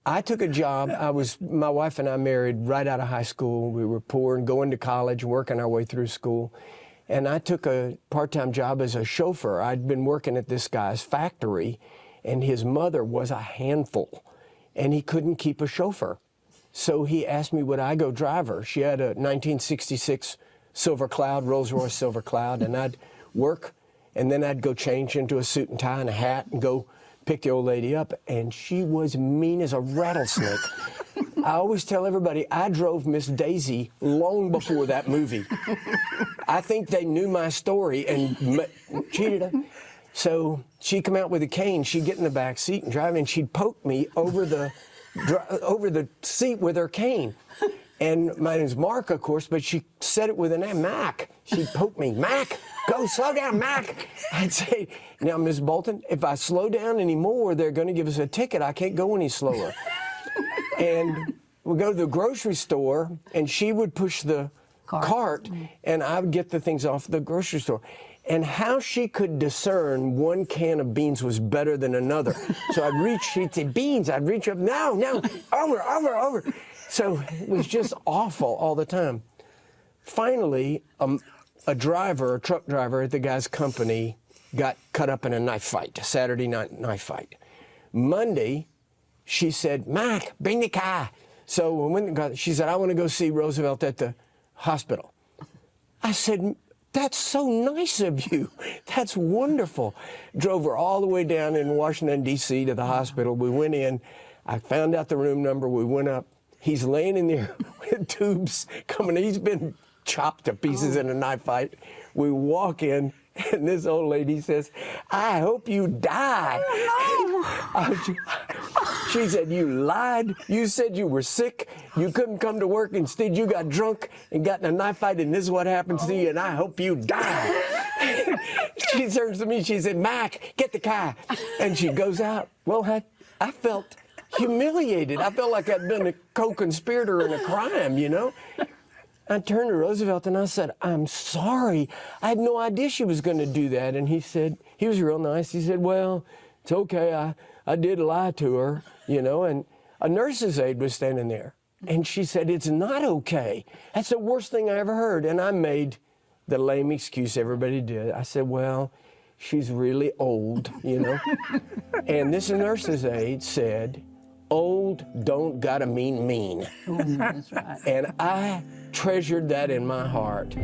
I took a job. My wife and I married right out of high school. We were poor and going to college, working our way through school. And I took a part-time job as a chauffeur. I'd been working at this guy's factory, and his mother was a handful, and he couldn't keep a chauffeur. So he asked me, would I go drive her? She had a 1966 Silver Cloud, Rolls-Royce Silver Cloud, and I'd work, and then I'd go change into a suit and tie and a hat and go pick the old lady up, and she was mean as a rattlesnake. I always tell everybody I drove Miss Daisy long before that movie. I think they knew my story and cheated her. So she'd come out with a cane, she'd get in the back seat and drive, and she'd poke me over the seat with her cane. And my name's Mark, of course, but she said it with a name, Mac. She'd poke me, Mac, go slow down, Mac. I'd say, now, Miss Bolton, if I slow down anymore, they're going to give us a ticket. I can't go any slower. And we'd go to the grocery store, and she would push the cart, and I would get the things off the grocery store. And how she could discern one can of beans was better than another. So I'd reach, she'd say, beans, I'd reach up, no, over. So it was just awful all the time. Finally, a truck driver at the guy's company got cut up in a knife fight, a Saturday night knife fight. Monday, she said, Mac, bring the car. So when she said, I want to go see Roosevelt at the hospital. I said, that's so nice of you. That's wonderful. Drove her all the way down in Washington, D.C. to the hospital. We went in. I found out the room number. We went up. He's laying in there with tubes coming. He's been chopped to pieces in a knife fight. We walk in, and this old lady says, I hope you die. She said, you lied. You said you were sick. You couldn't come to work. Instead, you got drunk and got in a knife fight, and this is what happens to you, and I hope you die. She turns to me. She said, Mac, get the car. And she goes out. Well, I felt humiliated. I felt like I'd been a co-conspirator in a crime, you know? I turned to Roosevelt and I said, I'm sorry. I had no idea she was going to do that. And he said, he was real nice. He said, well, it's okay. I did lie to her, you know. And a nurse's aide was standing there. And she said, it's not okay. That's the worst thing I ever heard. And I made the lame excuse everybody did. I said, well, she's really old, you know. And this nurse's aide said, old don't gotta mean mean. That's right. And I treasured that in my heart.